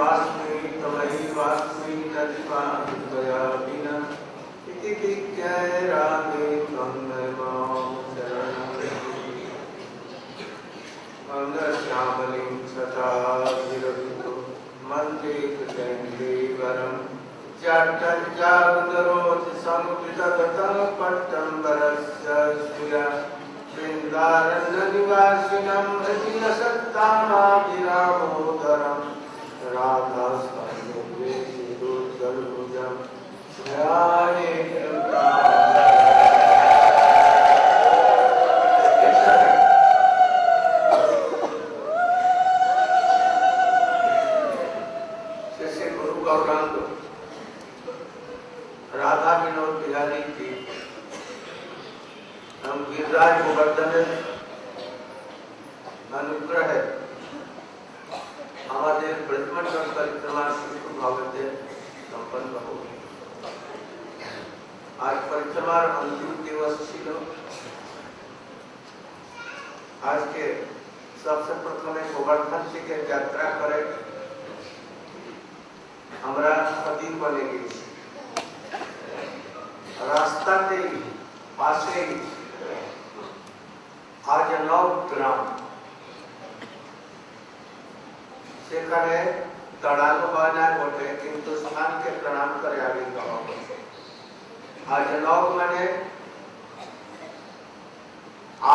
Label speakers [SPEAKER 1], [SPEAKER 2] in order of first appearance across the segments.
[SPEAKER 1] वास्मि तमहि वास्मि नदिवादया विना इति विज्ञाय रामे त्वं मां शरणं मंगलश्यामलिं सदाभिरभितो मन्दे कृतैन्दे वरं जटञ्जागुदरोति संविदगतं पट्टम्बरस्य स्फुरा वृन्दारण्यनिवासिनं रतिलसत्तामाभिरामोदरं राधास्कन्धे शिरोज्जलभुजं ध्याये जैसे गुरु गौरांग राधा विनोद बिहारी जी हम गिरिराज गोवर्धन अनुग्रह हमारे ब्रजमंडल परिक्रमा सुभावते संपन्न हो आज परिक्रमार अंतिम दिवस छिलो आज के सबसे प्रथम गोवर्धन जी के यात्रा करे हमरा खदीम बनेगी रास्ता के पासे आज 9 ग्राम সেখানে তড়ালো বাজার বটে কিন্তু স্থানকে প্রণাম করে আগে যাওয়া আজ 9 মানে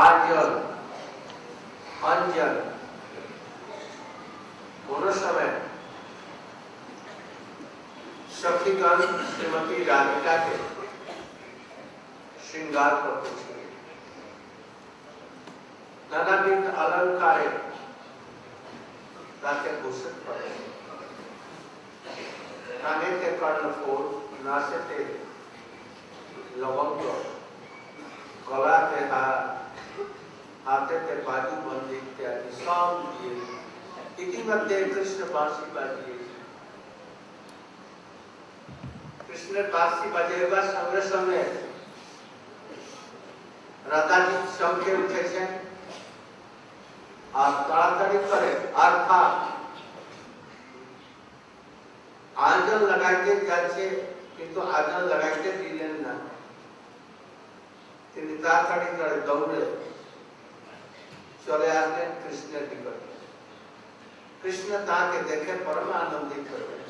[SPEAKER 1] আজল অঞ্জল কোন সময় सखीगण श्रीमती राधिका के श्रृंगार करते नानाविध अलंकारे ताके भूषित करे काने के कर्णफूल नासे ते लवंग गला के हाथे ते बाजू बंदी इत्यादि सब दिए इतिमध्य कृष्ण बांसी बाजिए कृष्ण बांसी बजेगा संगे संगे राधा जी संगे उठे छे আর তাড়াতাড়ি করে অর্থাৎ আঞ্জল লাগাইতে যাচ্ছে কিন্তু আঞ্জল লাগাইতে দিলেন না তিনি তাড়াতাড়ি করে দৌড়ে চলে আসলেন কৃষ্ণের নিকট কৃষ্ণ তাকে দেখে পরম আনন্দিত হলেন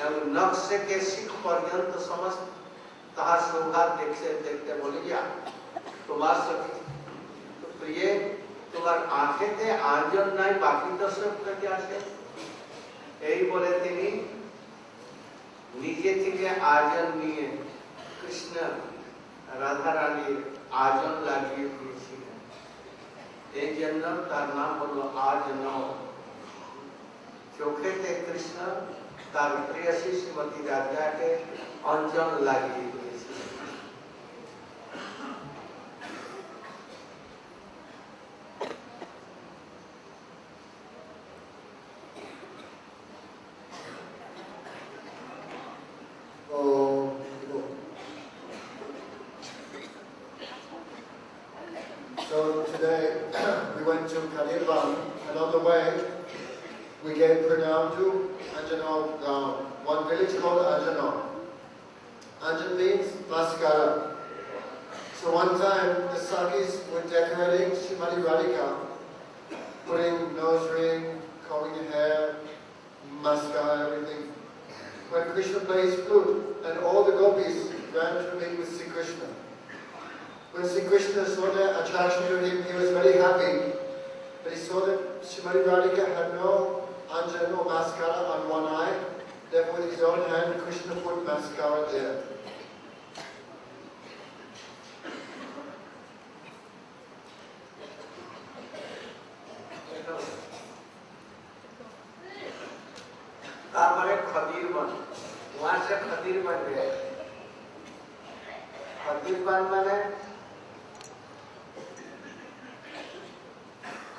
[SPEAKER 1] এবং নকশে के शिख पर्यंत समस्त তাহার শোভা দেখতে দেখতে বলে যা তোমার সখী তো প্রিয় তোমার আঁখেতে আঞ্জন নাই বাকি তো সব থেকে আসে এই বলে তিনি নিজে থেকে আজন নিয়ে কৃষ্ণ রাধা রানীর আজন লাগিয়ে দিয়েছিলেন এই জন্য তার নাম হলো আজন চোখেতে কৃষ্ণ তার প্রিয়সী শ্রীমতী রাধাকে অঞ্জন লাগিয়ে দিয়েছিলেন
[SPEAKER 2] So today we went to Govardhan, and on the way we gave pranam to Anjana, one village called Anjana. Anjan means Maskara. So one time the Sakis were decorating Srimati Radhika, putting nose ring, combing her hair, mascara, everything. When Krishna plays flute, and all the gopis ran to meet with Sri Krishna. When Sri Krishna saw the attraction to him, he was very happy. But he saw that Srimati Radhika had no anjan, no mascara on one eye. Therefore, with his own hand, Krishna put mascara there.
[SPEAKER 1] तारमाने खदीर बन वहां से खदीर बन गए खदीर बन माने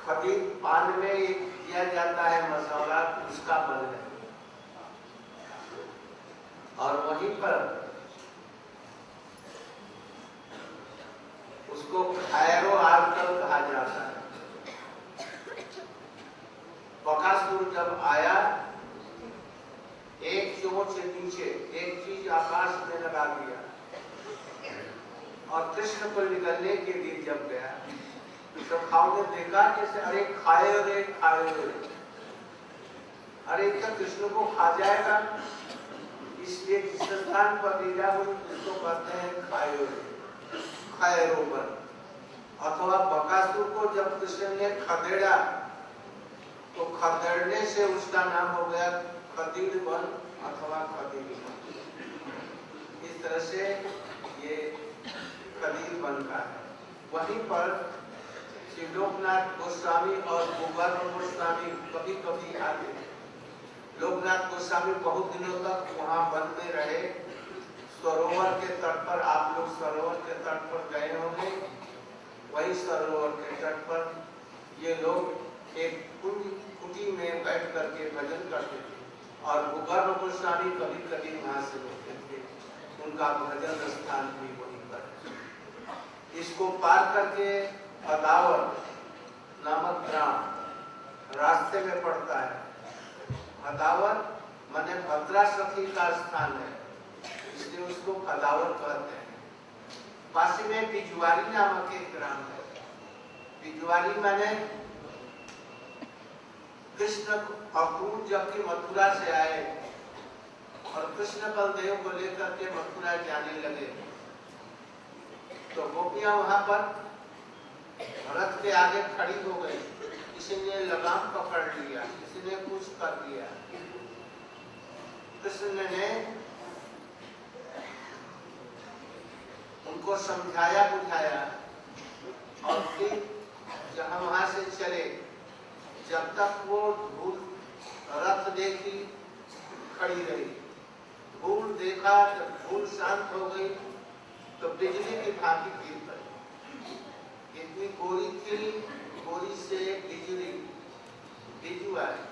[SPEAKER 1] खदीर पान में किया जाता है मसाला उसका बन है और वहीं पर उसको खैरो आजकल कहा जाता है। बकासुर जब आया से नीचे एक चीज आकाश में लगा दिया और कृष्ण को निकलने के लिए जब गया तो खाओ ने देखा जैसे अरे खाए रे खाए रे, अरे तो कृष्ण को खा जाएगा, इसलिए जिस स्थान पर लीला हुई उसको कहते हैं खाए रे, खायरों पर। अथवा बकासुर को जब कृष्ण ने खदेड़ा तो खदेड़ने से उसका नाम हो गया खदीर वन अथवा खदीर वन। इस तरह से ये खदीर वन का है। वहीं पर श्री लोकनाथ गोस्वामी और गोवर्धन गोस्वामी कभी कभी आते हैं। लोकनाथ गोस्वामी बहुत दिनों तक वहाँ वन में रहे, सरोवर के तट पर। आप लोग सरोवर के तट पर गए होंगे, वही सरोवर के तट पर ये लोग एक कुटी में बैठ करके भजन करते थे और गोवर्धन गोस्वामी कभी कभी वहाँ से होते थे, उनका भजन स्थान भी वहीं पर। इसको पार करके अदावर नामक ग्राम रास्ते में पड़ता है। अदावर माने भद्रा सखी का स्थान है, इसलिए उसको अदावर कहते हैं। पासी में बिजवारी नामक एक ग्राम है। बिजवारी माने कृष्ण अक्रूर जबकि मथुरा से आए और कृष्ण बलदेव को लेकर के मथुरा जाने लगे तो गोपियां वहां पर रथ के आगे खड़ी हो गई। किसी ने लगाम पकड़ लिया, किसी ने कुछ कर दिया। कृष्ण ने उनको समझाया बुझाया और फिर जहां वहां से चले, जब तक वो धूल रथ देखी खड़ी रही। धूल देखा, जब धूल शांत हो गई तो बिजली की भांति गिर पड़ी। इतनी गोरी थी, गोरी से बिजली बिजुआरी,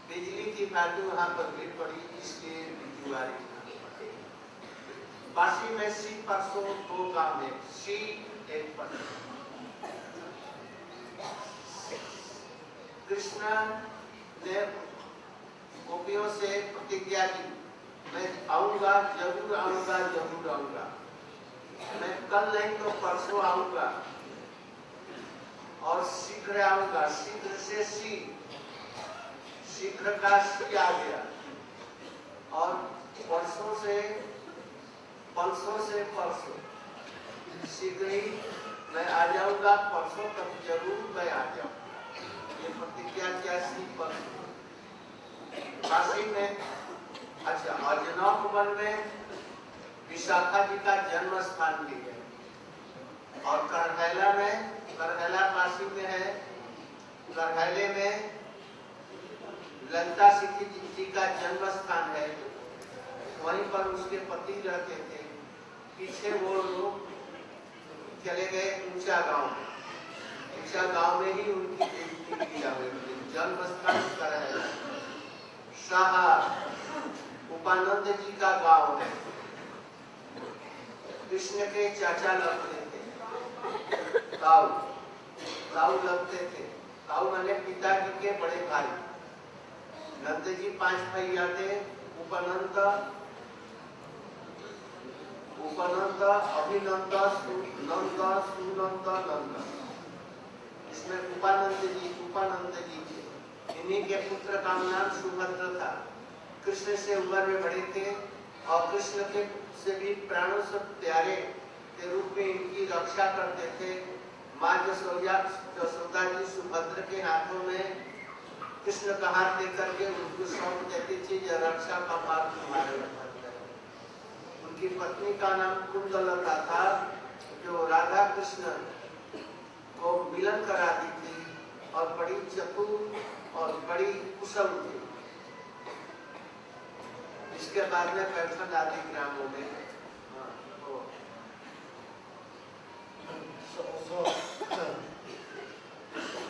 [SPEAKER 1] बिजली की भांति वहां पर गिर पड़ी, इसलिए बिजुआरी। बासी में सी परसों दो गांव है, सी एक पर। कृष्ण ने गोपियों से प्रतिज्ञा की, मैं आऊंगा, जरूर आऊंगा, जरूर आऊंगा। मैं कल नहीं तो परसों आऊंगा और शीघ्र आऊंगा। शीघ्र से शीघ्र का सी आ गया और परसों से परसों शीघ्र ही मैं आ जाऊंगा, परसों तक जरूर मैं आ जाऊंगा। ये प्रतिज्ञा क्या सी परसों। काशी में अच्छा अजनौक वन में विशाखा जी का जन्म स्थान भी है और करहैला में, करहैला काशी में है, करहैले में ललिता सिद्धि जी का जन्म स्थान है। वहीं पर उसके पति रहते थे। पीछे वो लोग चले गए ऊंचा गांव में ही उनकी किया हुई जन्म स्थान करहैला। शाह उपानंद जी का गांव है। कृष्ण के चाचा लगते थे, ताऊ लगते थे। ताऊ माने पिताजी के बड़े भाई। नंद जी 5 भैया थे, उपनंद, अभिनंद, सुनंद, नंद। इसमें उपानंद जी थे। इन्हीं के पुत्र का नाम सुभद्र था। कृष्ण से उम्र में बड़े थे और कृष्ण के से भी प्राणों से प्यारे के रूप में इनकी रक्षा करते थे। माँ जसोदा जी सुभद्र के हाथों में कृष्ण का हाथ लेकर के उनको सौंप देती थी, यह रक्षा का मार्ग तुम्हारे हाथ है। उनकी पत्नी का नाम कुंदलता था, जो राधा कृष्ण को मिलन कराती थी और बड़ी चतुर और बड़ी कुशल थी। इसके बाद में पैठन आदि ग्राम हो गए।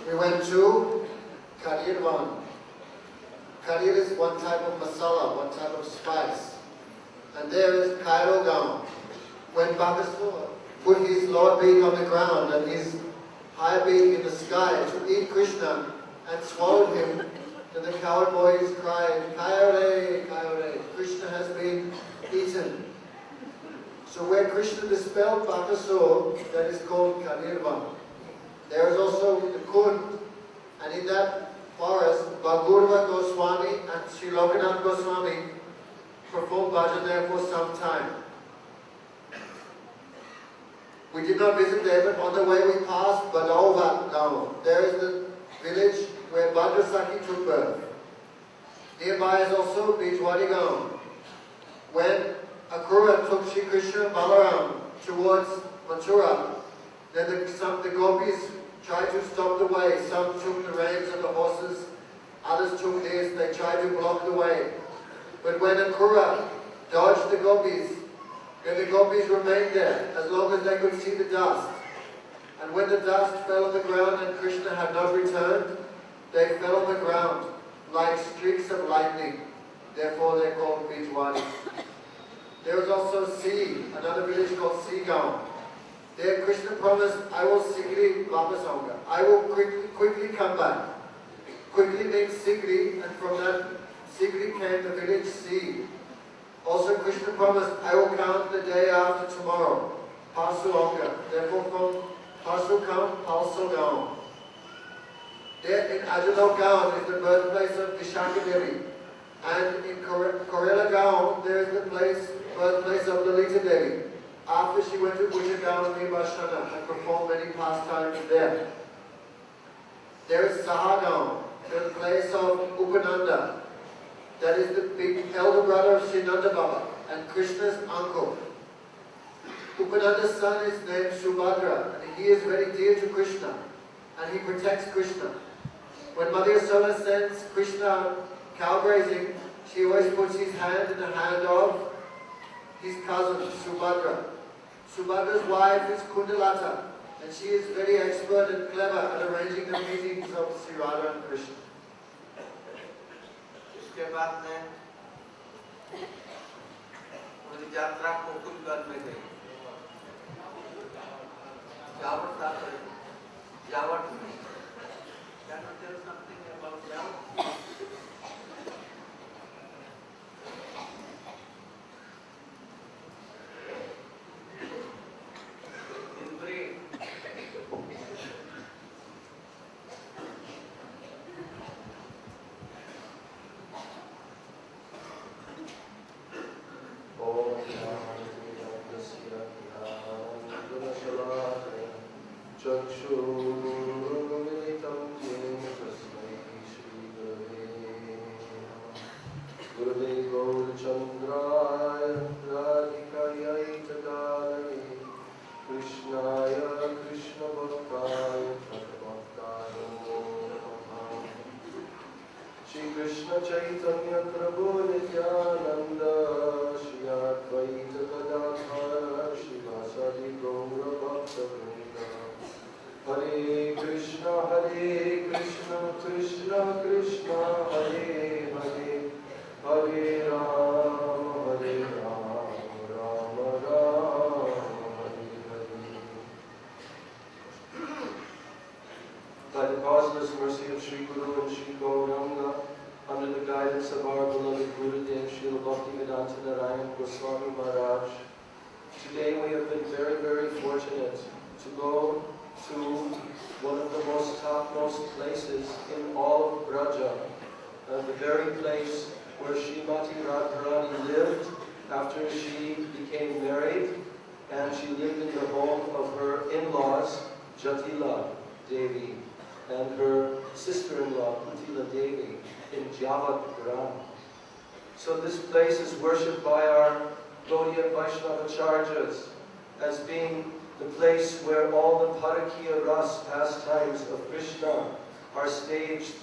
[SPEAKER 2] We went to Govardhan. Kadir is one type of masala, one type of spice. And there is Kairogam. When Bhagasura put his lower beak on the ground and his higher beak in the sky to eat Krishna and swallowed him, Then the cowboys cried, "Coyote, coyote, Krishna has been eaten." So where Krishna dispelled Bakasur, that is called Kanirvan. There is also the Kund, and in that forest, Bhagurva Goswami and Sri Lokanath Goswami performed bhajan there for some time. We did not visit there, but on the way we passed Badova now. There is the village where Bhadrasaki took birth. Nearby is also Bijwadi Gaon. When Akrura took Sri Krishna Balaram towards Mathura, then the gopis tried to stop the way. Some took the reins of the horses, others took theirs. They tried to block the way. But when Akrura dodged the gopis, then the gopis remained there as long as they could see the dust. And when the dust fell on the ground and Krishna had not returned, they fell on the ground like streaks of lightning. Therefore they're called Bijwadi. There was also Si, another village called Sigaon. There Krishna promised, "I will Sigri Vapasanga. I will quickly come back." Quickly means Sigri, and from that Sigri came the village Si. Also Krishna promised, "I will count the day after tomorrow, Pasuanga." Therefore from Pasu come Palsogaon. There in Ajano Gaon is the birthplace of Vishaka Devi. And in Korela Gaon there is the birthplace of Lalita Devi. After she went to Bhujagaon Nibashana and performed many pastimes there. There is Sahagaon, the place of Upananda. That is the big elder brother of Sri Nanda Baba and Krishna's uncle. Upananda's son is named Subhadra, and he is very dear to Krishna, and he protects Krishna. When Mother Yasoda sends Krishna cow grazing, she always puts his hand in the hand of his cousin, Subhadra. Subhadra's wife is Kundalata, and she is very expert and clever at arranging the meetings of Sri Radha and Krishna.
[SPEAKER 1] इसके बाद में उनकी यात्रा गोकुलगंज में गई। जावट में। Can you tell something about Javot? In brief,
[SPEAKER 3] Chaitanya Prabhu Nityananda Shri Advaita Gadadhar Shri Vasadi Gaura Bhakta Vrinda Hare Krishna Krishna Krishna Hare Hare Hare Rama Rama Rama Hare Hare. By the causeless mercy of Sri Guru and Sri Gauranga, under the guidance of our beloved Gurudev, Srila Bhaktivedanta Narayana Goswami Maharaj, today we have been very, very fortunate to go to one of the most topmost places in all of Braja, the very place where Srimati Radharani lived after she became married, and she lived in the home of her in-laws, Jatila Devi, and her sister-in-law, Kutila Devi, in Govardhan. So this place is worshipped by our Gaudiya Vaishnava Acharyas as being the place where all the Parakiya Ras pastimes of Krishna are staged,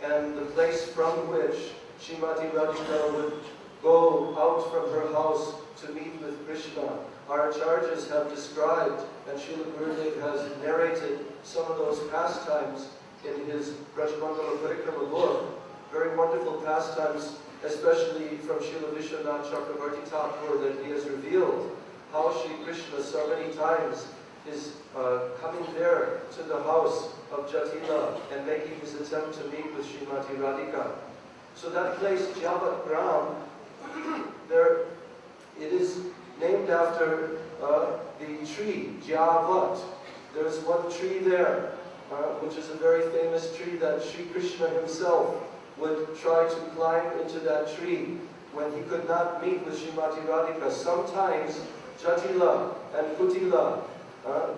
[SPEAKER 3] and the place from which Srimati Radhika would go out from her house to meet with Krishna. Our Acharyas have described, and Srila Gurudev has narrated some of those pastimes in his Brajmandala Parikrama book. Very wonderful pastimes, especially from Srila Vishwanath Chakravarti Thakur, that he has revealed how Sri Krishna so many times is coming there to the house of Jatila and making his attempt to meet with Srimati Radhika. So that place, Govardhan, there it is named after the tree, Javat. There is one tree there, which is a very famous tree that Sri Krishna himself would try to climb into that tree when he could not meet with Srimati Radhika. Sometimes Jatila and Kutila,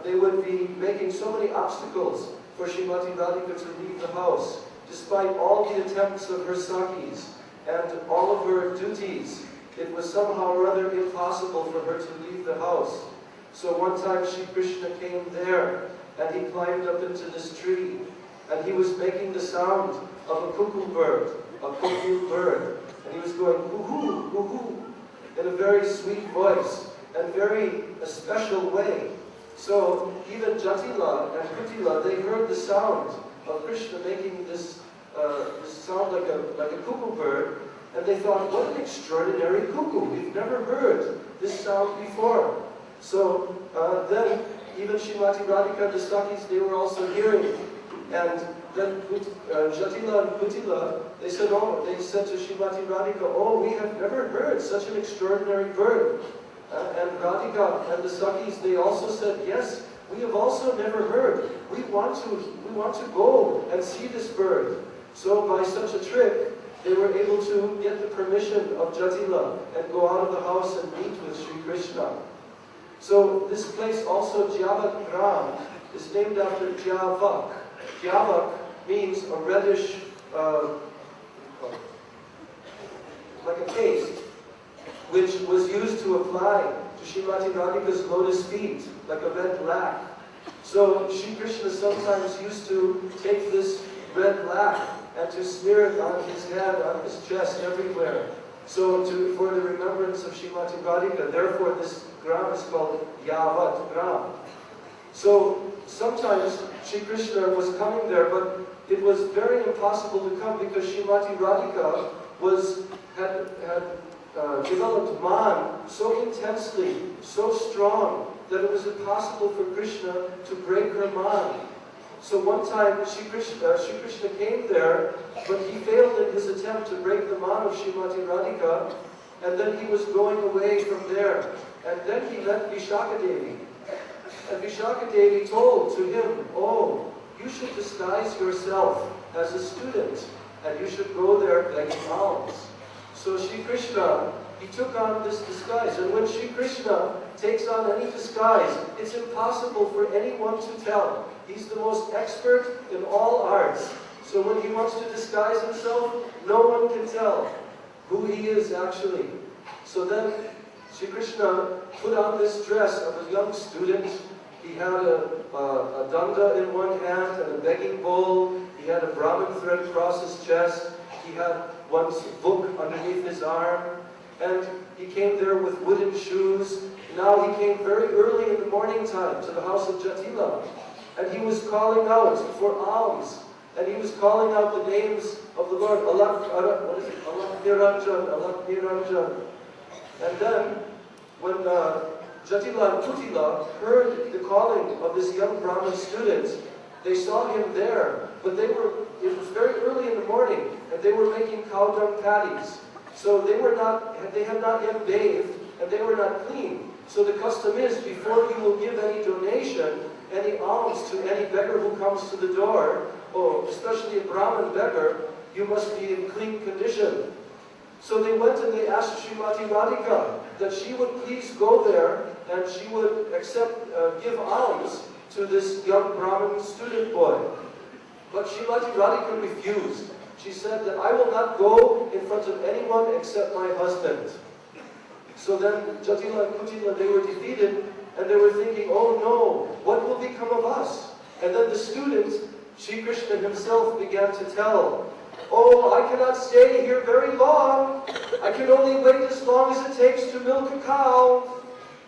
[SPEAKER 3] they would be making so many obstacles for Srimati Radhika to leave the house, despite all the attempts of her Sakis and all of her duties. It was somehow or other impossible for her to leave the house. So one time Sri Krishna came there and he climbed up into this tree and he was making the sound of a cuckoo bird, and he was going woo-hoo, woo-hoo, in a very sweet voice and very special way. So even Jatila and Kutila, they heard the sound of Krishna making this sound like a cuckoo bird, and they thought, what an extraordinary cuckoo! We've never heard this sound before. So then even Srimati Radhika and the Sakis, they were also hearing. And then Jatila and Kutila, they said to Srimati Radhika, oh, we have never heard such an extraordinary bird. And Radhika and the Sakis, they also said, yes, we have also never heard. We want to go and see this bird. So by such a trick, they were able to get the permission of Jatila and go out of the house and meet with Sri Krishna. So this place also, Govardhan, is named after Javak. Javak means a reddish, like a paste, which was used to apply to Srimati Radhika's lotus feet, like a red lac. So Sri Krishna sometimes used to take this red lac and to smear it on his head, on his chest, everywhere. So for the remembrance of Srimati Radhika, therefore this gram is called Yavat gram. So sometimes Sri Krishna was coming there, but it was very impossible to come because Srimati Radhika had developed man so intensely, so strong, that it was impossible for Krishna to break her man. So one time Sri Krishna came there, but he failed in his attempt to break the man of Srimati Radhika, and then he was going away from there. And then he met Vishaka Devi. And Vishaka Devi told to him, oh, you should disguise yourself as a student, and you should go there begging alms. So Sri Krishna, he took on this disguise. And when Sri Krishna takes on any disguise, it's impossible for anyone to tell. He's the most expert in all arts. So when he wants to disguise himself, no one can tell who he is actually. So then Sri Krishna put on this dress of a young student. He had a danda in one hand and a begging bowl. He had a Brahmin thread across his chest. He had one book underneath his arm. And he came there with wooden shoes. Now he came very early in the morning time to the house of Jatila. And he was calling out for alms. And he was calling out the names of the Lord. Allah Niranjan, Allah Niranjan. And then when Jatila and Kutila heard the calling of this young Brahmin student, they saw him there. But it was very early in the morning, and they were making cow dung patties. So they had not yet bathed, and they were not clean. So the custom is, before you will give any donation, any alms to any beggar who comes to the door, or especially a Brahmin beggar, you must be in clean condition. So they went and they asked Srimati Radhika that she would please go there and she would give alms to this young Brahmin student boy. But Srimati Radhika refused. She said that I will not go in front of anyone except my husband. So then Jatila and Kutila, they were defeated and they were thinking, oh no, what will become of us? And then the student, Sri Krishna himself, began to tell, oh, I cannot stay here very long. I can only wait as long as it takes to milk a cow.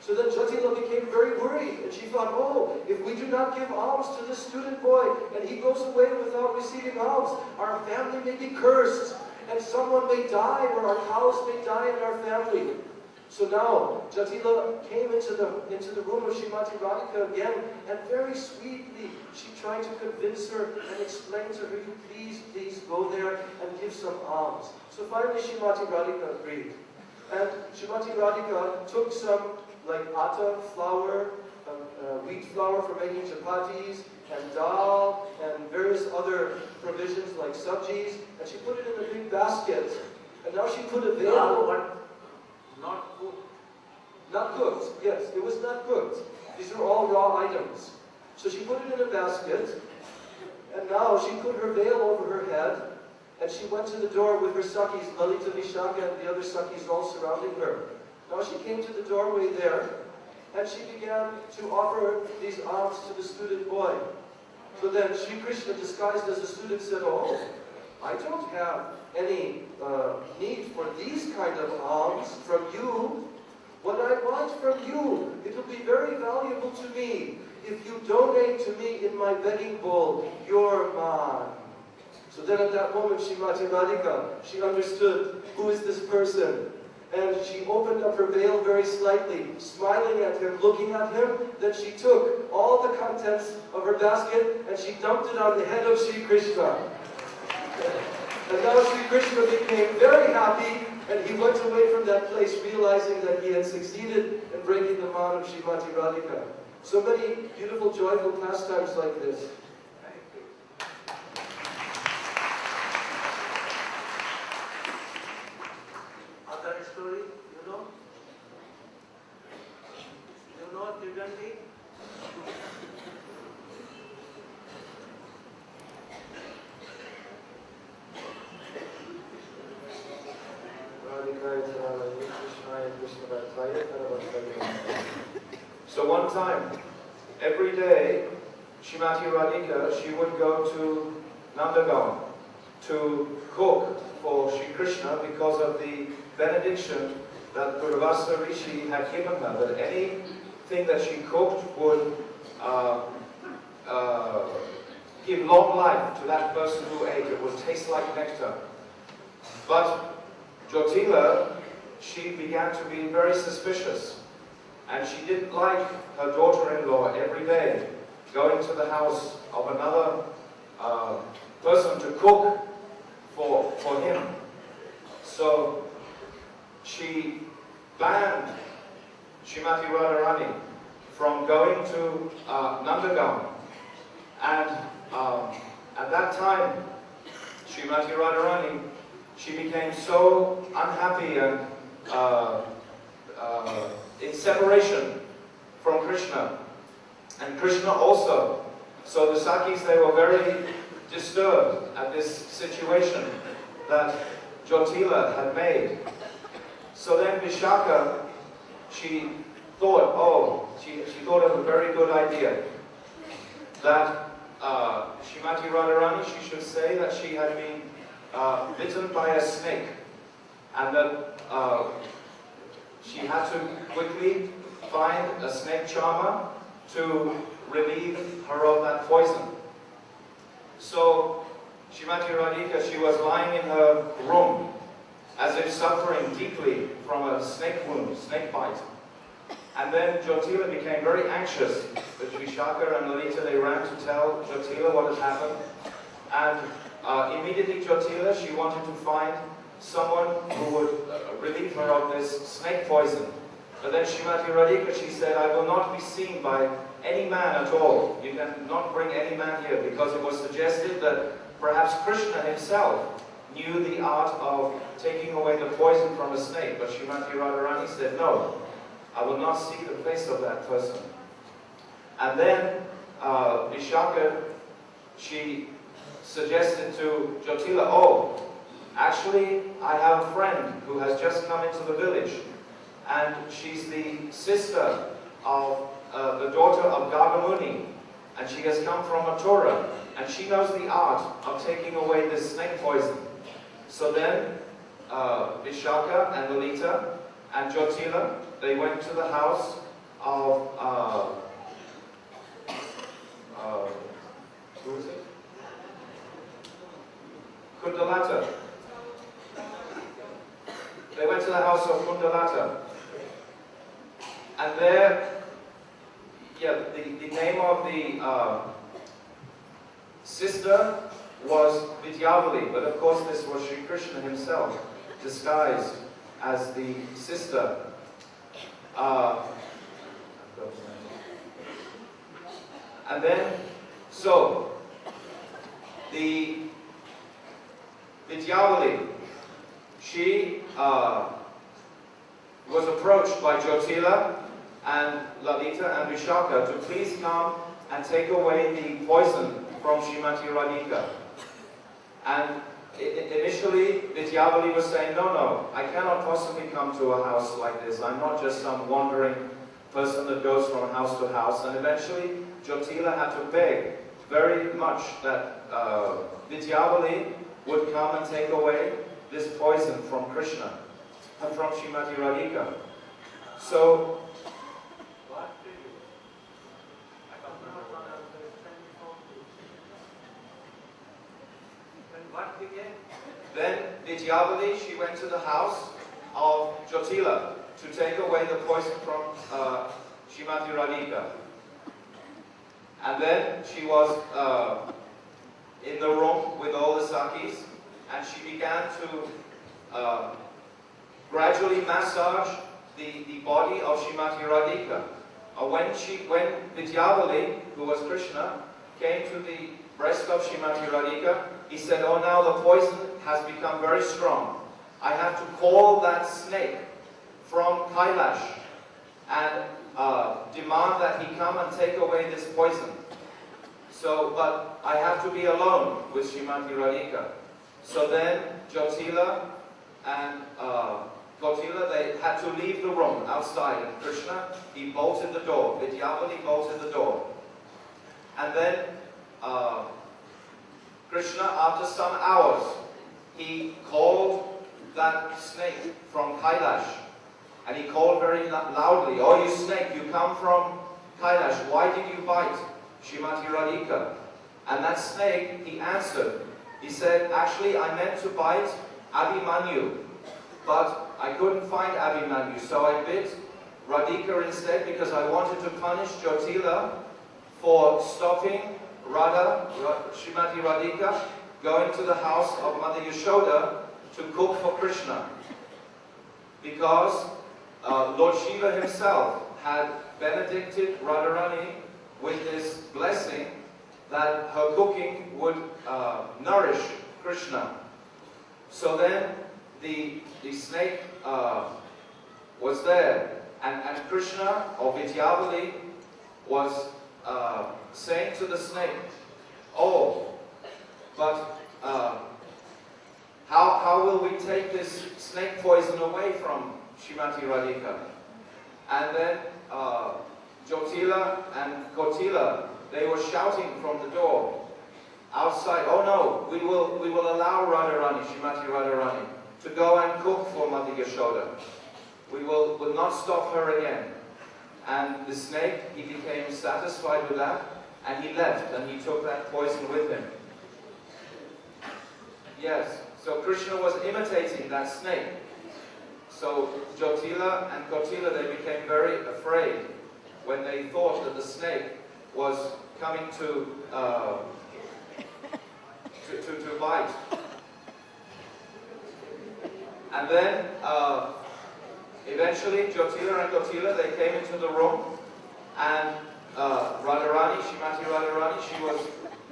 [SPEAKER 3] So then Jatila became very worried, and she thought, oh, if we do not give alms to this student boy, and he goes away without receiving alms, our family may be cursed, and someone may die, or our cows may die in our family. So now, Jatila came into the room of Srimati Radhika again, and very sweetly, she tried to convince her and explain to her, you please go there and give some alms. So finally, Srimati Radhika agreed. And Srimati Radhika took some, like atta, flour, wheat flour for making chapatis, and dal, and various other provisions like sabjis, and she put it in a big basket. And now she put a veil.
[SPEAKER 1] Not cooked.
[SPEAKER 3] Not cooked, yes, it was not cooked. These are all raw items. So she put it in a basket, and now she put her veil over her head, and she went to the door with her sakis, Lalita, Vishaka, and the other sakis all surrounding her. Now she came to the doorway there, and she began to offer these alms to the student boy. So then Sri Krishna, disguised as a student, said, oh, I don't have any need for these kind of alms from you. What I want from you, it will be very valuable to me if you donate to me in my begging bowl your man. So then at that moment, Srimati Radhika, she understood, who is this person? And she opened up her veil very slightly, smiling at him, looking at him. Then she took all the contents of her basket and she dumped it on the head of Sri Krishna. And now Sri Krishna became very happy, and he went away from that place realizing that he had succeeded in breaking the man of Srimati Radhika. So many beautiful, joyful pastimes like this.
[SPEAKER 1] Other story, you know? You know Tibetan?
[SPEAKER 4] So one time, every day, Srimati Radhika, she would go to Nandagaon to cook for Sri Krishna because of the benediction that Durvasa Rishi had given her, that anything that she cooked would give long life to that person who ate. It would taste like nectar. But Jyotila, she began to be very suspicious, and she didn't like her daughter-in-law every day going to the house of another person to cook for him. So she banned Srimati Radharani from going to Nandagaon, and at that time, Srimati Radharani, she became so unhappy and in separation from Krishna, and Krishna also. So the Sakis, they were very disturbed at this situation that Jyotila had made. So then Vishaka, she thought, she thought of a very good idea, that Srimati Radharani, she should say that she had been bitten by a snake, and that she had to quickly find a snake charmer to relieve her of that poison. So Srimati Radhika, she was lying in her room as if suffering deeply from a snake wound, snake bite. And then Jyotila became very anxious. But Vishaka and Lalita, they ran to tell Jyotila what had happened. And immediately Jyotila, she wanted to find someone who would relieve her of this snake poison. But then Srimati Radhika, she said, I will not be seen by any man at all. You can not bring any man here, because it was suggested that perhaps Krishna himself knew the art of taking away the poison from a snake. But Srimati Radharani said, no, I will not see the face of that person. And then Vishaka, she suggested to Jyotila, oh, actually, I have a friend who has just come into the village, and she's the sister of the daughter of Gargamuni, and she has come from Mathura, and she knows the art of taking away this snake poison. So then Vishaka and Lalita and Jyotila, they went to the house of who is it? Kundalata. They went to the house of Kundalata, And there, yeah, the name of the sister was Vidyavali, but of course this was Sri Krishna himself, disguised as the sister. And then, so, the Vidyavali, she was approached by Jyotila and Lalita and Vishaka to please come and take away the poison from Srimati Radhika. And initially, Vidyavali was saying, no, I cannot possibly come to a house like this. I'm not just some wandering person that goes from house to house. And eventually, Jyotila had to beg very much that Vidyavali would come and take away this poison from Krishna and from Srimati Radhika. So, then Vidyavali, she went to the house of Jyotila to take away the poison from Srimati Radhika. And then she was in the room with all the Sakis, and she began to gradually massage the body of Srimati Radhika. When Vidyavali, who was Krishna, came to the breast of Srimati Radhika, he said, oh, now the poison has become very strong. I have to call that snake from Kailash and demand that he come and take away this poison. So, but I have to be alone with Srimati Radhika. So then Jyotila and Gautila, they had to leave the room outside. And Krishna, he bolted the door. Vidyavali bolted the door. And then Krishna, after some hours, he called that snake from Kailash. And he called very loudly, oh, you snake, you come from Kailash. Why did you bite Srimati Radhika? And that snake, he answered. He said, actually, I meant to bite Abhimanyu, but I couldn't find Abhimanyu, so I bit Radhika instead because I wanted to punish Jyotila for stopping Srimati Radhika, going to the house of Mother Yashoda to cook for Krishna. Because Lord Shiva himself had benedicted Radharani with this blessing that her cooking would nourish Krishna. So then the snake was there, and Krishna, or Vidyavali, was saying to the snake, oh, but how will we take this snake poison away from Srimati Radhika? And then Jyotila and Gautila, they were shouting from the door outside, oh no, we will allow Radharani, Srimati Radharani, to go and cook for Mother Yashoda. We will not stop her again. And the snake, he became satisfied with that, and he left, and he took that poison with him. Yes, so Krishna was imitating that snake. So Jyotila and Gautila, they became very afraid when they thought that the snake was coming to bite. And then eventually Jyotila and Gautila, they came into the room, and Radharani, Srimati Radharani, she was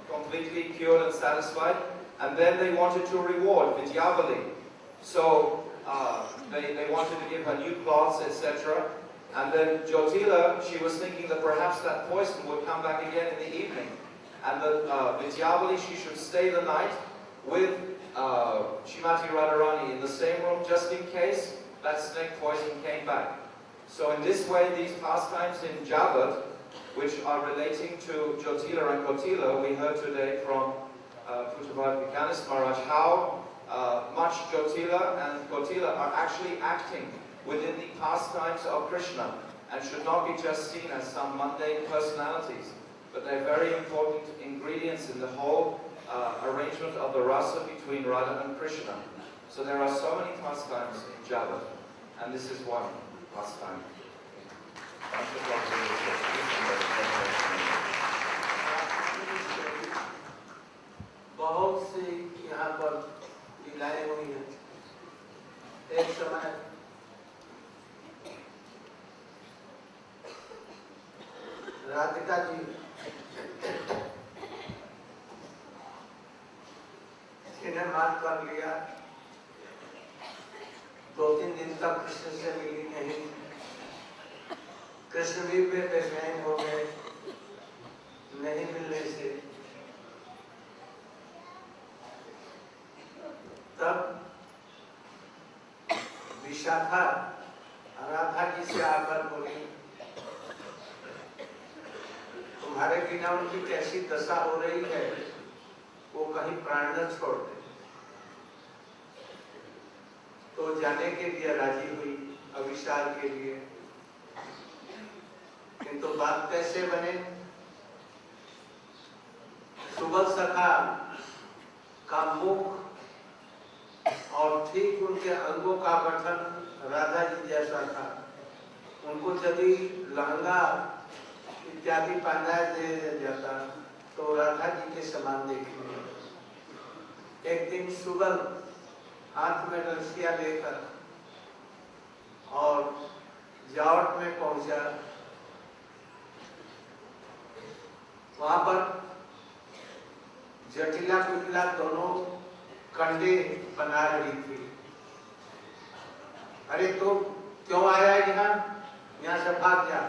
[SPEAKER 4] completely cured and satisfied. And then they wanted to reward Vidyavali. So they wanted to give her new cloths, etc. And then Jyotila, she was thinking that perhaps that poison would come back again in the evening. And that Vidyavali, she should stay the night with Srimati Radharani in the same room, just in case that snake poison came back. So in this way, these pastimes in Jagat, which are relating to Jyotila and Gautila, we heard today from Puttavad Vikanis Maharaj, how much Jyotila and Gautila are actually acting within the pastimes of Krishna, and should not be just seen as some mundane personalities, but they're very important ingredients in the whole arrangement of the rasa between Radha and Krishna. So there are so many pastimes in Jagat, and this is one pastime.
[SPEAKER 1] बहुत सी यहाँ पर लीलाएं हुई हैं। एक समय राधिका जी ने मान कर लिया, 2-3 दिन तक कृष्ण से मिली नहीं। कृष्ण भी बेचैन हो गए नहीं मिलने से। तब विशाखा राधा जी से आकर बोली, तुम्हारे बिना उनकी कैसी दशा हो रही है, वो कहीं प्राण न छोड़ दे। तो जाने के लिए राजी हुई अविशाल के लिए, किंतु बात कैसे बने। सुबल सखा का मुख और ठीक उनके अंगों का गठन राधा जी जैसा था। उनको यदि लहंगा इत्यादि पहना दे जाता तो राधा जी के समान देखेंगे। एक दिन सुबल हाथ में रस्सियां लेकर और जावट में पहुंचा। वहां पर जटिला कुटिला दोनों कंडे बना रही थी। अरे तो क्यों आया यहाँ से भाग जा।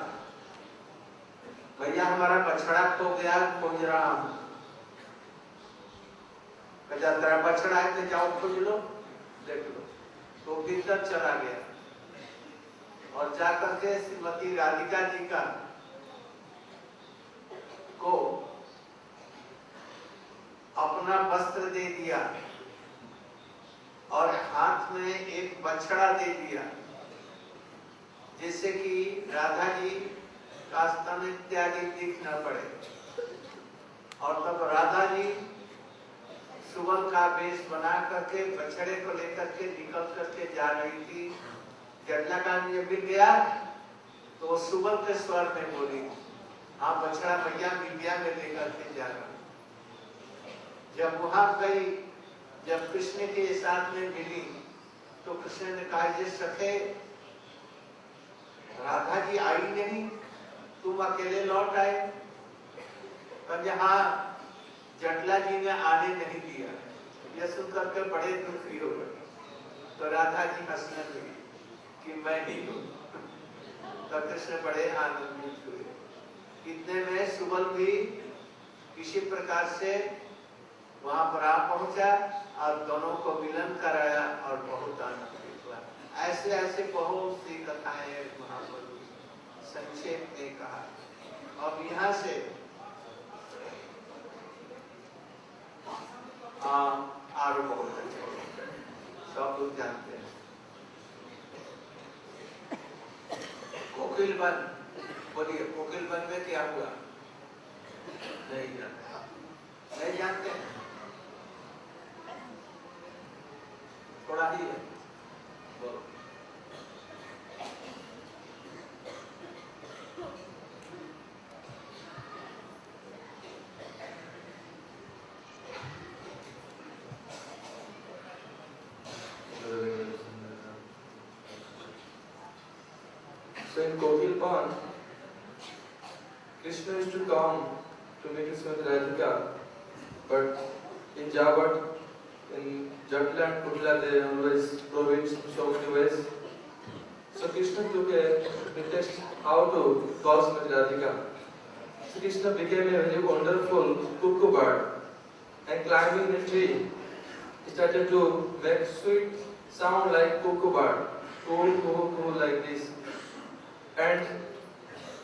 [SPEAKER 1] भैया हमारा बछड़ा खो गया, खोज रहा हूं। तेरा बछड़ा है तो जाओ खोज लो, देख लो। तो भीतर चला गया और जाकर के श्रीमती राधिका जी का को अपना वस्त्र दे दिया और हाथ में एक बछड़ा दे दिया, जिससे कि राधा जी का स्तन इत्यादि दिख न पड़े। और तब राधा जी सुबल का वेश बना करके बछड़े को लेकर के निकल करके जा रही थी। जटला का ये मिल गया तो सुबल के स्वर में बोली, हाँ बछड़ा भैया बिटिया में लेकर के जा रहा। जब वहां गई, जब कृष्ण के साथ में मिली तो कृष्ण ने कहा, ये सखे राधा जी आई नहीं, तुम अकेले लौट आए। हाँ, जटला जी ने आने नहीं दिया। यह सुनकर के बड़े दुखी हो गए। तो राधा जी हंसने लगी कि मैं ही हूँ। तो कृष्ण बड़े आनंदित हुए। इतने में सुबल भी किसी प्रकार से वहां पर आ पहुंचा और दोनों को मिलन कराया और बहुत आनंदित हुआ। ऐसे ऐसे बहुत सी कथाएं वहां पर संक्षेप में कहा। अब यहाँ से आगे बहुत अच्छे सब लोग जानते हैं। कोकिल वन, बोलिए कोकिल वन में क्या हुआ? नहीं जानते, नहीं जानते, थोड़ा ही है, बोलो।
[SPEAKER 3] So in Govardhan, Krishna used to come to meet his mother Radhika, but in Javat, in Jatla and Kutla, they always prohibit in so many ways. So Krishna took a pretext how to call Srimati Radhika. So Krishna became a very wonderful cuckoo bird, and climbing a tree, he started to make sweet sound like cuckoo bird, coo coo coo like this. And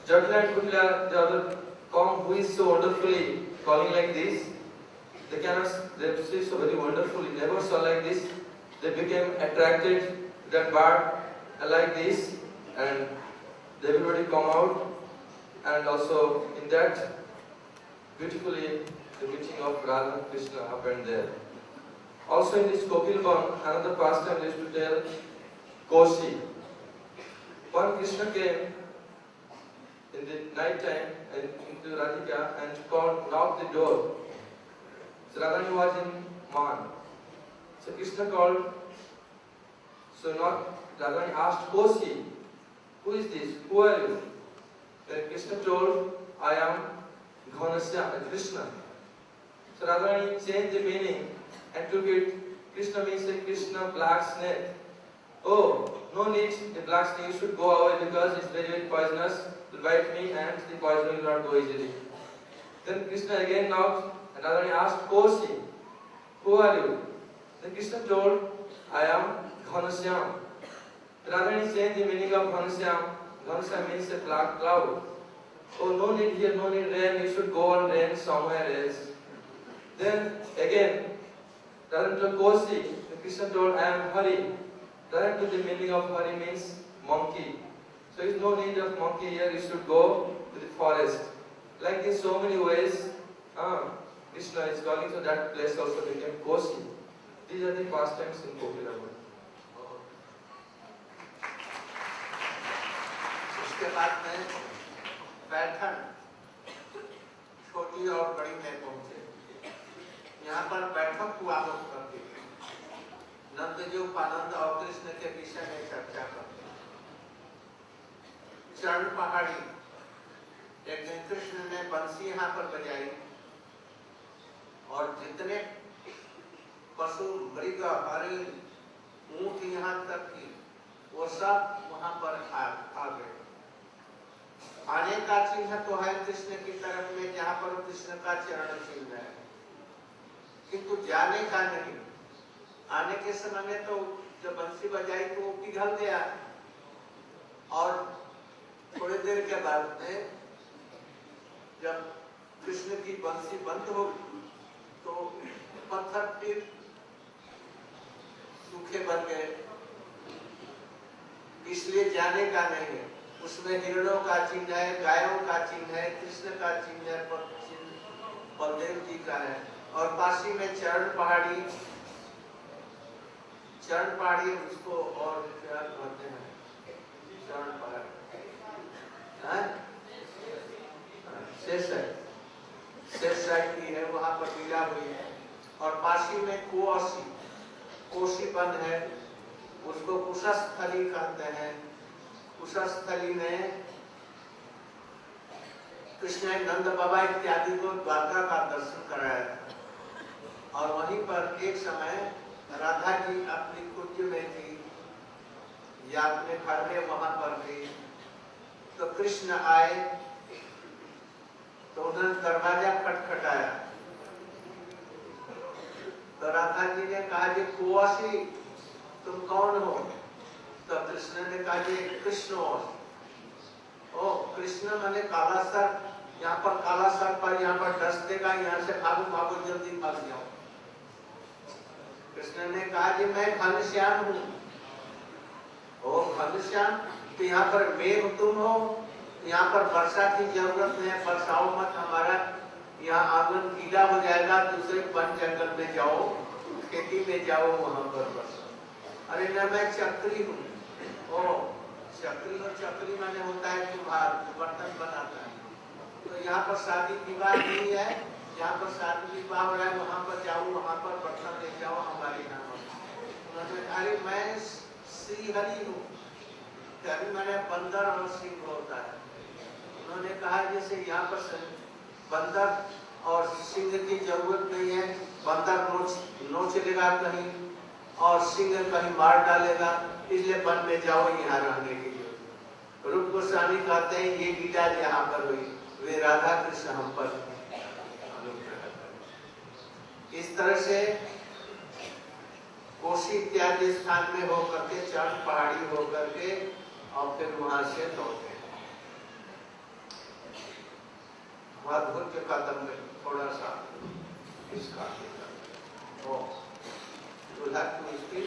[SPEAKER 3] Jatla and Kutla, the other cock who is so wonderfully calling like this, they see so very wonderfully, never saw like this. They became attracted to that bird like this, and everybody come out, and also in that beautifully the meeting of Radha and Krishna happened there. Also in this Kokilban, another pastime they used to tell Koshi. When Krishna came in the night time into Radhika and called, knocked the door. So Radharani was in Man. So Krishna called. So Radharani asked, Kosi, who is this? Who are you? Then Krishna told, I am Ghanasya, Krishna. So Radharani changed the meaning and took it. Krishna means a Krishna black snake. Oh, no need, the black snake should go away because it's very, very poisonous. It will bite me and the poison will not go easily. Then Krishna again knocked and Radharani asked, Kosi, who are you? Then Krishna told, I am Ghanasya. Radharani changed the meaning of Ghanasya. Ghanasya means a black cloud. Oh, no need here, no need rain, you should go and rain somewhere else. Then again, Radharani told Kosi, Krishna told, I am Hari. Radharani took the meaning of Hari means monkey. So there is no need of monkey here, you should go to the forest. Like this, so many ways, Krishna is calling, so that place also became Kosi. These are the pastimes in Gokulam.
[SPEAKER 1] उसके बाद में बैठन छोटी और बड़ी में पहुंचे। यहाँ पर बैठक हुआ करती थी। नंद जी उपानंद और कृष्ण के विषय में चर्चा करते। चरण पहाड़ी एक दिन कृष्ण ने बंसी यहाँ पर बजाई और जितने पशु मृग हरिण ऊंट यहाँ तक की वो सब वहां पर आ गए। आने का चिन्ह तो है कृष्ण की तरफ में जहाँ पर कृष्ण का चरण चिन्ह है, किंतु जाने का नहीं। आने के समय में तो जब बंसी बजाई तो वो पिघल गया और थोड़ी देर के बाद में जब कृष्ण की बंसी बंद हो तो पत्थर फिर सूखे बन गए। इसलिए जाने का नहीं है। उसमें हिरणों का चिन्ह है, गायों का चिन्ह है, कृष्ण का चिन्ह है, बलदेव जी का है। और पासी में चरण पहाड़ी उसको और क्या कहते हैं, चरण पहाड़ी शेष की है, वहां पर लीला हुई है। और पासी में कोसी वन है, उसको कुशस्थली कहते हैं। कुशस्थली में कृष्ण ने नंद बाबा इत्यादि को द्वारका का दर्शन कराया था। और वहीं पर एक समय राधा जी अपनी कुंज में थी या अपने घर में वहां पर थी, तो कृष्ण आए तो उन्होंने दरवाजा खटखटाया। तो राधा जी ने कहा, जी कुआसी तुम कौन हो? तो कृष्ण ने कहा, जी कृष्ण हो। ओ कृष्ण माने काला सर, यहाँ पर काला सर पर यहाँ पर डस देगा, यहाँ से भागो जल्दी भाग जाओ। कृष्ण ने कहा, जी मैं घनश्याम हूँ। ओ घनश्याम, तो यहाँ पर मेघ तुम हो, यहाँ पर वर्षा की जरूरत नहीं है, बरसाओ मत, हमारा यहाँ आंगन गीला हो जाएगा, दूसरे वन जंगल में जाओ, खेती में जाओ, वहां पर बरसाओ। अरे न मैं चक्री हूँ। ओ चक्री, और चक्री माने होता है कुम्हार, बर्तन बनाता है। तो यहाँ पर शादी विवाह नहीं है, यहाँ पर शादी विवाह हो रहा है, वहां पर जाओ, वहां पर बर्तन ले जाओ हमारे यहाँ। उन्होंने, अरे मैं श्री हरि हूँ। हरि माने बंदर और सिंह होता है। उन्होंने कहा जैसे यहाँ पर बंदर और सिंह की जरूरत नहीं है, बंदर नोच लेगा कहीं और सिंह कहीं मार डालेगा, इसलिए वन में जाओ यहाँ रहने के लिए। रूप गोस्वामी कहते हैं ये लीला यहाँ पर हुई, वे राधा कृष्ण हम पर अनुग्रह करें। इस तरह से कोसी इत्यादि स्थान में होकर के, चरण पहाड़ी होकर के और फिर वहां से लौटे। अद्भुत के कदम में थोड़ा सा इसका दूल्हा की उसकी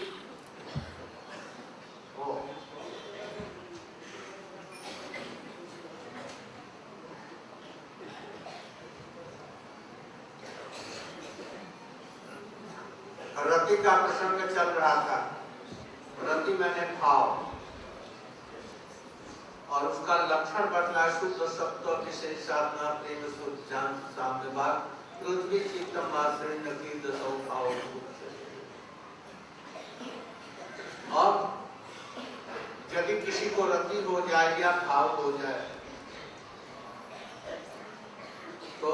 [SPEAKER 1] रति का प्रसंग चल रहा था। रति मैंने भाव, और उसका लक्षण बतला शुद्ध सत्व विशेष साधना प्रेम शुद्ध ज्ञान साम्य भाग पृथ्वी चित्तम माश्रय कीर्त सौभाव। अब यदि किसी को रति हो जाए या भाव हो जाए तो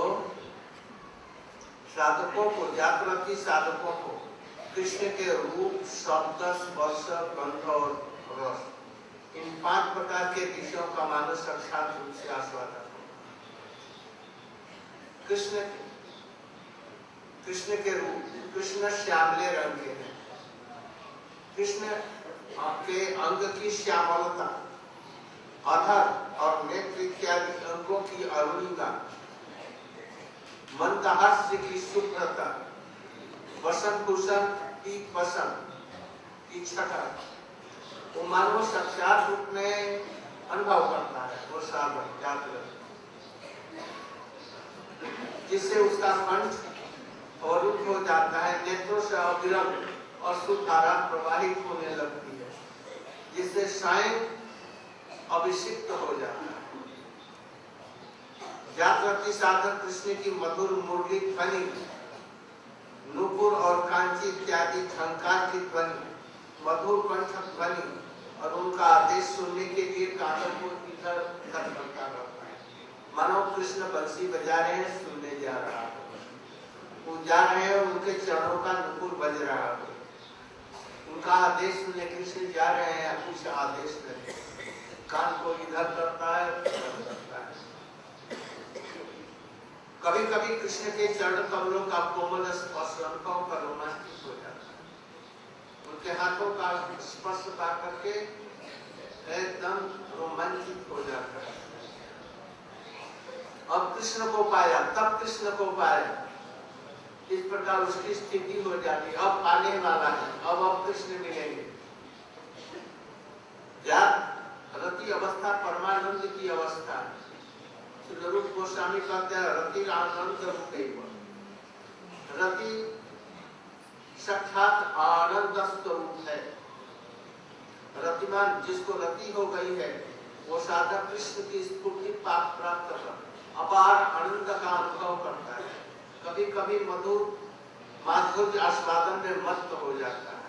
[SPEAKER 1] साधकों को, जागृति साधकों को कृष्ण के रूप, शब्द, स्पर्श, गंध और रस, इन 5 प्रकार के विषयों का मानस साक्षात रूप से आस्वादन। कृष्ण के रूप, कृष्ण श्यामले रंग के हैं। कृष्ण के अंग की श्यामलता, अधर और नेत्र इत्यादि अंगों की अरुणिमा, मंदहास्य की शुभ्रता, वसन कुशन की पसंद की छटा, वो मानव साक्षात रूप में अनुभव करता है। वो साधक जागृत, जिससे उसका कंठ अवरुद्ध हो जाता है, नेत्रों से अविरल और सुधारा प्रवाहित होने लगती है, जिससे स्वयं अभिषिक्त हो जाता है। जागृति साधक कृष्ण की मधुर मुरली ध्वनि, नुपुर और कांची इत्यादि झंकार की ध्वनि, मधुर कंठ ध्वनि और उनका आदेश सुनने के लिए कानों को इधर उधर करता रहता है। मानो कृष्ण बंसी बजा रहे हैं, सुनने जा रहा है, वो जा रहे हैं, उनके चरणों का नुपुर बज रहा है, उनका आदेश सुनने कृष्ण जा रहे हैं, कुछ आदेश नहीं, कान को इधर करता है, उधर करता है। कभी कभी कृष्ण के चरण कमलों का कोमल स्पर्श अनुभव पर रोमांचित हो जाता है, उनके हाथों का स्पर्श पा करके एकदम रोमांचित हो जाता है। अब कृष्ण को पाया, तब कृष्ण को पाया, इस प्रकार उसकी स्थिति हो जाती है। अब पाने वाला है, अब कृष्ण मिलेंगे। रति अवस्था परमानंद की अवस्था है। रूप गोस्वामी कहते हैं रति आनंद रूप, रति साक्षात आनंद स्वरूप है। रतिमान जिसको रति हो गई है वो साधक कृष्ण की स्फूर्ति प्राप्त कर अपार आनंद का अनुभव करता है। कभी कभी मधुर माधुर्य आस्वादन में मस्त हो जाता है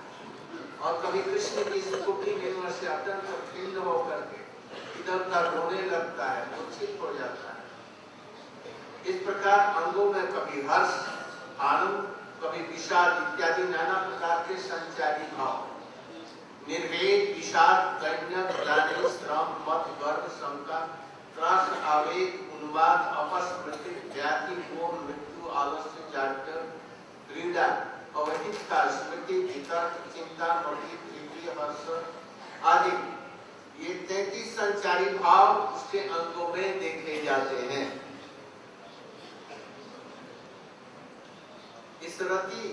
[SPEAKER 1] और कभी कृष्ण की स्फूर्ति में से अत्यंत खिन्न होकर के इधर उधर रोने लगता है, मूर्छित हो जाता है। इस प्रकार अंगों में कभी हर्ष, आनंद, कभी विषाद इत्यादि नाना प्रकार के संचारी भाव, निर्वेद, विषाद, दैन्य, ग्लानि, श्रम, मत, गर्व, शंका, त्रास, आवेग, उन्माद, अपस्मृति, व्याधि, मोह, मृत्यु, आलस्य, जाड्य, क्रीड़ा, अवहितता, स्मृति, वितर्क, चिंता, मति, प्रीति, हर्ष आदि ये 33 संचारी भाव उसके अंगों में देखे जाते हैं। इस रति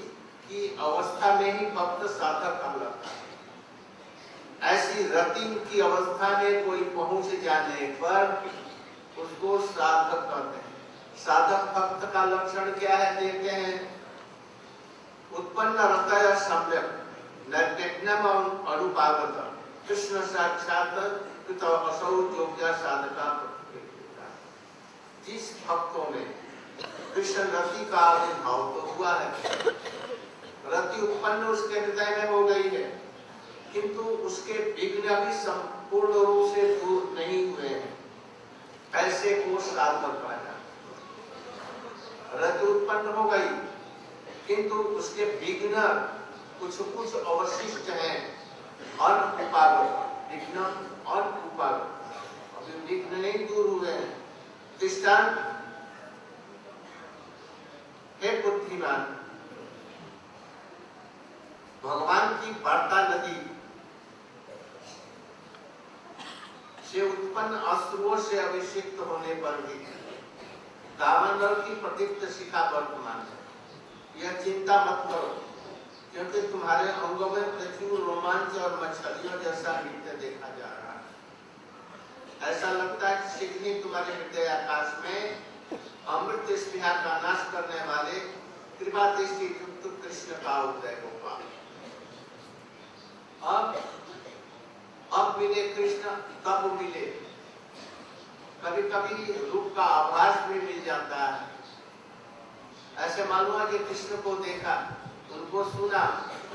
[SPEAKER 1] की अवस्था में ही भक्त साधक कहलाता है। ऐसी रति की अवस्था में कोई पहुंच जाने पर उसको साधक कहते हैं। साधक भक्त का लक्षण क्या है देखते हैं। उत्पन्न रतय सम्यक नैर्ज्ञम अनुपागत कृष्ण साक्षात कृत असौ योग्य साधका। जिस भक्तों में कृष्ण रति का आविर्भाव तो हुआ है, रति उत्पन्न उसके हृदय में हो गई है, किंतु उसके विघ्न भी संपूर्ण रूप से दूर नहीं हुए हैं, ऐसे को साधक कहा जाता है। रति उत्पन्न हो गई किंतु उसके विघ्न कुछ कुछ अवशिष्ट हैं, अनुपागत, विघ्न अनुपागत, अभी विघ्न नहीं दूर हुए हैं। दृष्टांत, हे बुद्धिमान, भगवान की वार्ता नदी से उत्पन्न अश्रुओं से अभिषिक्त होने पर भी दामोदर की प्रदीप्त शिखा वर्तमान है। यह चिंता मत करो, क्योंकि तुम्हारे अंगों में प्रचुर रोमांच और मच्छलियों जैसा नृत्य देखा जा रहा है। ऐसा लगता है कि शीघ्र ही तुम्हारे हृदय आकाश में अमृत स्नेहा का नाश करने वाले कृपा दृष्टि युक्त कृष्ण का उदय होगा। अब मिले कृष्ण, तब मिले कभी कभी रूप का आभास भी मिल जाता है। ऐसे मालूम हुआ कि कृष्ण को देखा, उनको सुना,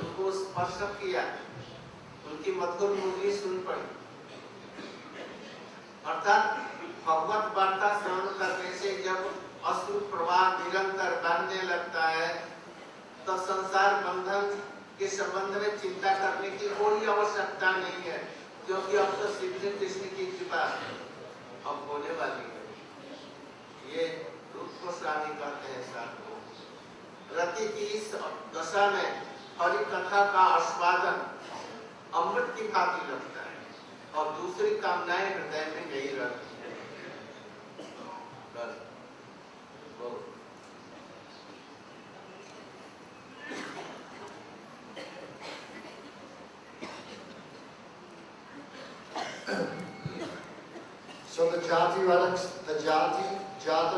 [SPEAKER 1] उनको स्पर्श किया, उनकी मधुर मुरली सुन पड़ी। अर्थात भगवत वार्ता श्रवण करने से जब अश्रु प्रवाह निरंतर बहने लगता है तो संसार बंधन के संबंध में चिंता करने की कोई आवश्यकता नहीं है, क्योंकि अब तो श्री कृष्ण की कृपा अब होने वाली है। ये रूप को स्वामी कहते हैं साधु। रति की इस दशा में हरि कथा का आस्वादन अमृत की भांति लगता है और दूसरी कामनाएं हृदय में नहीं रहती।
[SPEAKER 2] So the Jata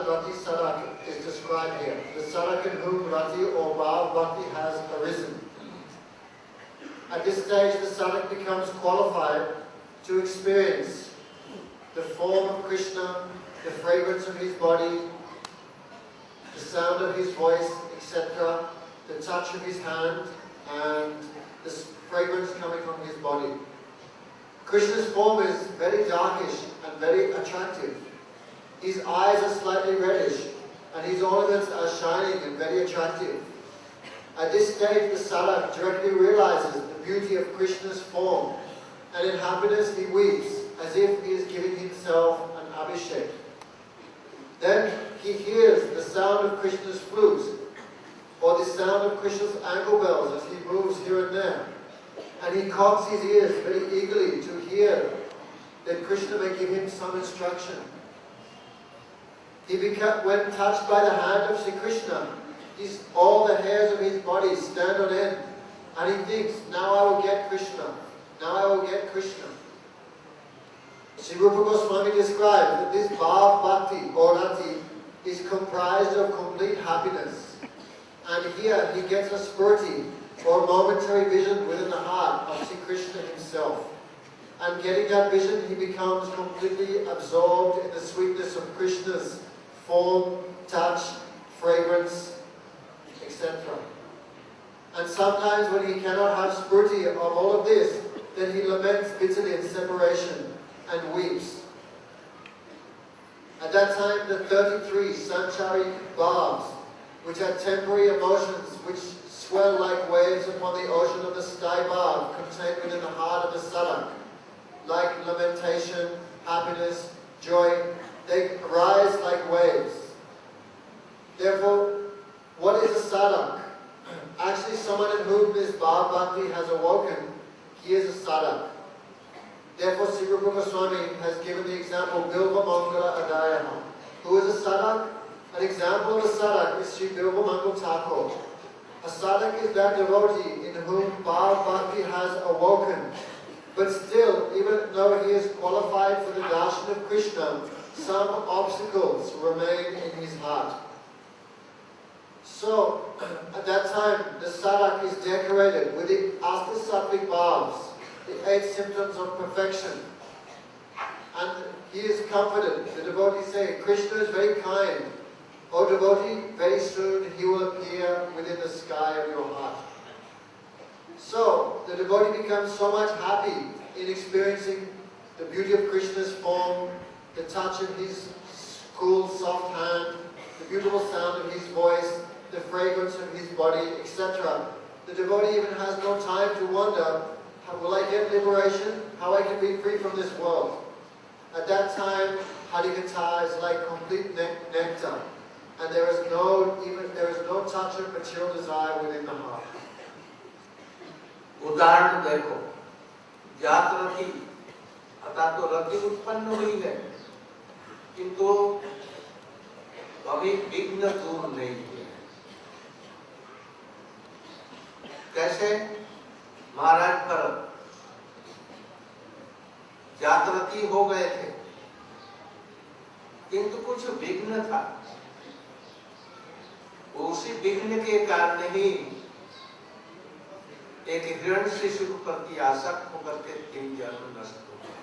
[SPEAKER 2] Rati Sarak is described here. The Sarak in whom Rati or Bhav Bhakti has arisen. At this stage, the Sarak becomes qualified to experience the form of Krishna, the fragrance of his body, the sound of his voice, etc., the touch of his hand, and the fragrance coming from his body. Krishna's form is very darkish and very attractive. His eyes are slightly reddish, and his ornaments are shining and very attractive. At this stage, the sadhak directly realizes the beauty of Krishna's form, and in happiness he weeps, as if he is giving himself an abhishek. Then he hears the sound of Krishna's flute, or the sound of Krishna's ankle bells as he moves here and there. And he cocks his ears very eagerly to hear that Krishna may give him some instruction. When touched by the hand of Sri Krishna, all the hairs of his body stand on end, and he thinks, now I will get Krishna, now I will get Krishna. Sri Rupa Goswami describes that this Bhav Bhakti or Rati is comprised of complete happiness. And here he gets a spurti or momentary vision within the heart of Sri Krishna himself. And getting that vision, he becomes completely absorbed in the sweetness of Krishna's form, touch, fragrance, etc. And sometimes when he cannot have spurti of all of this, then he laments bitterly in separation and weeps. At that time, the 33 sanchari bhavs, which are temporary emotions which swell like waves upon the ocean of the sky bhav contained within the heart of the sadhak, like lamentation, happiness, joy, they rise like waves. Therefore, what is a sadhak? Actually, someone in whom this Bhav Bhakti has awoken, he is a sadhak. Therefore, Sri Rupa Goswami has given the example, Bilva Mangala Adayaha. Who is a sadhak? An example of a sadhak is Sri Bilva Mangal Thakur. A sadhak is that devotee in whom Bhav Bhakti has awoken. But still, even though he is qualified for the darshan of Krishna, some obstacles remain in his heart. So, at that time, the sadhak is decorated with the Ashta-sattvic bhavs, the 8 symptoms of perfection. And he is comforted. The devotees say, Krishna is very kind. O devotee, very soon he will appear within the sky of your heart. So, the devotee becomes so much happy in experiencing the beauty of Krishna's form, the touch of his cool, soft hand, the beautiful sound of his voice, the fragrance of his body, etc. The devotee even has no time to wonder, will I get liberation? How I can be free from this world? At that time, Harikatha is like complete nectar, and there is no touch of material desire within the heart.
[SPEAKER 1] उदाहरण देखो, जात रति, अर्थात तो रति उत्पन्न हुई है, किंतु अभी विघ्न दूर नहीं हुए। कैसे? महाराज भरत जातरती हो गए थे, किंतु कुछ विघ्न था। उसी विघ्न के कारण ही एक हिरण शिशु के प्रति आसक्त होकर के 3 जन्म नष्ट हो गए।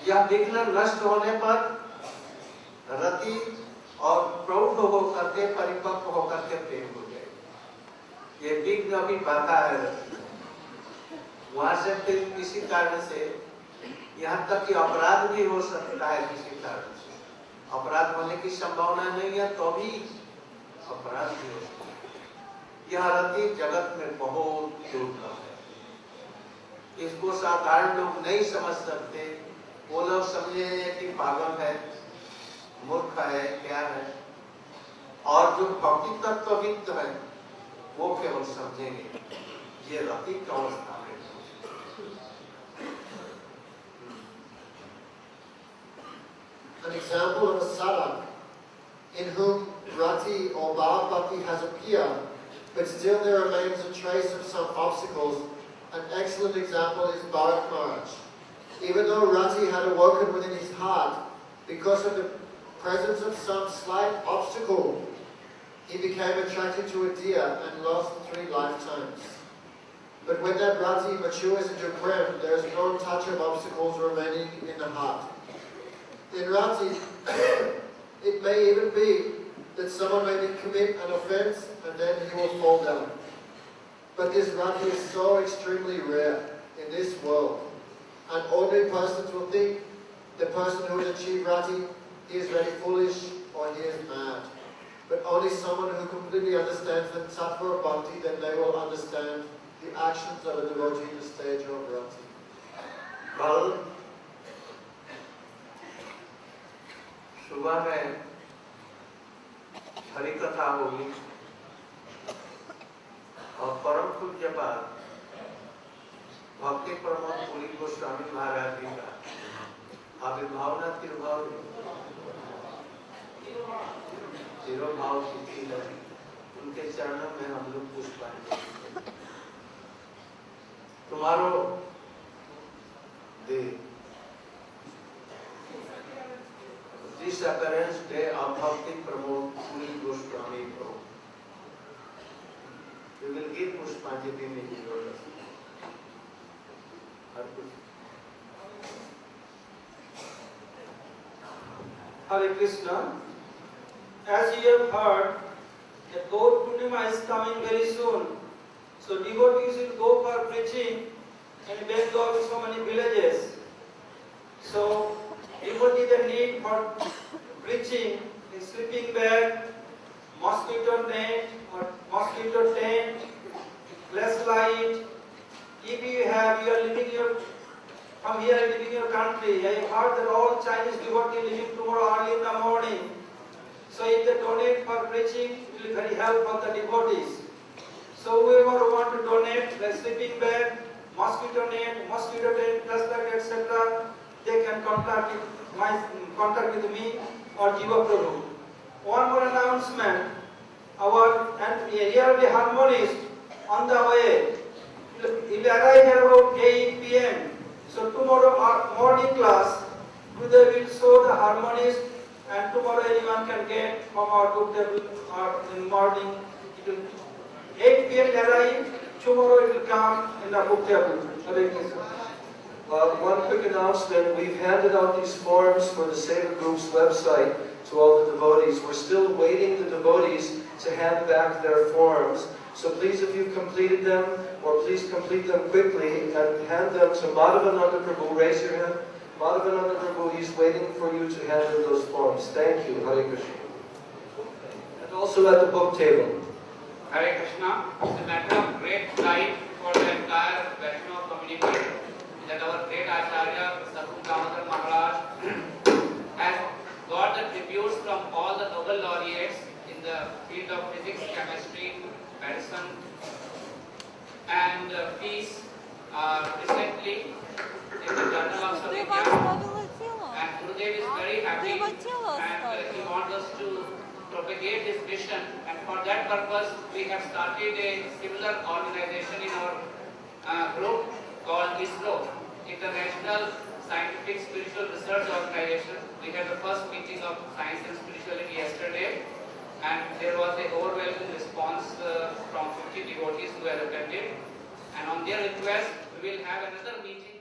[SPEAKER 1] यह विघ्न नष्ट होने पर रति और प्रौढ़ होकर के परिपक्व होकर के प्रेम हो जाएगी। ये विघ्न अभी बाधा है रति, वहां से फिर किसी कारण से यहाँ तक कि अपराध भी हो सकता है, किसी कारण से अपराध होने की संभावना नहीं है तो भी अपराध भी हो सकता है। यह रति जगत में बहुत दुर्लभ है, इसको साधारण लोग नहीं समझ सकते। वो लोग समझेंगे कि पागल है, मूर्ख है, क्या है, और जो भक्ति तत्वविद है वो केवल समझेंगे ये रति की अवस्था में।
[SPEAKER 2] An example of a sadhak in whom rati or bhav bhakti has appeared, but still there remains a trace of some obstacles. An excellent example is Bharat Maharaj. Even though rati had awoken within his heart, because of the presence of some slight obstacle, he became attracted to a deer and lost 3 lifetimes. But when that rati matures into prem, there is no touch of obstacles remaining in the heart. In rati, it may even be that someone may commit an offense and then he will fall down. But this rati is so extremely rare in this world. And ordinary persons will think the person who has achieved rati, he is very foolish or he is mad. But only someone who completely understands the tattva of bhakti, then they will understand the actions of a devotee in the stage of rati.
[SPEAKER 1] कल सुबह में हरि कथा होगी और परम पूज्य पाद भक्ति प्रमोद पुरी गोस्वामी महाराज जी का आविर्भाव न तिरुभाव तिरुभाव तिथि है, उनके चरणों में हम लोग पुष्पांजलि। तुम्हारो this occurrence day of Bhakti Pramod Puri Goswami Prabhu. We will give Pushpanjali in your
[SPEAKER 5] Hare Krishna. As you have heard, that Gaur Purnima is coming very soon. So devotees will go for preaching in Bengal, so many villages. So devotees they need for preaching a sleeping bag, mosquito net or mosquito tent, flashlight. If you are living from here living in your country, I have heard that all Chinese devotees leaving tomorrow early in the morning. So if they donate for preaching, it will be very helpful for the devotees. So whoever want to donate the sleeping bag, mosquito net, mosquito tent, flashlight, etc., they can contact with me or Jiva Prabhu. One more announcement. Here the harmonist on the way. He will arrive here about 8 p.m. So tomorrow morning class, today will show the harmonist, and tomorrow anyone can get from our book table in the morning. It will 8 p.m. arrive. Tomorrow it will come in the book table.
[SPEAKER 3] One quick announcement, we've handed out these forms for the Seva Group's website to all the devotees. We're still waiting the devotees to hand back their forms. So please, if you've completed them, or please complete them quickly and hand them to Madhavananda Prabhu. Raise your hand. Madhavananda Prabhu, he's waiting for you to hand in those forms. Thank you. Hare Krishna. And also at the book table.
[SPEAKER 6] Hare Krishna. It's a matter of great pride for the entire Vaishnava community that our great Acharya, Sadhu Damodar Maharaj, has got the tributes from all the Nobel laureates in the field of physics, chemistry, medicine, and peace recently in the Journal of Savitya. And Gurudev is very happy and he wants us to propagate his mission, and for that purpose we have started a similar organization in our group called ISRO, International Scientific Spiritual Research Organization. We had the first meeting of science and spirituality yesterday, and there was an overwhelming response from 50 devotees who had attended, and on their request we will have another meeting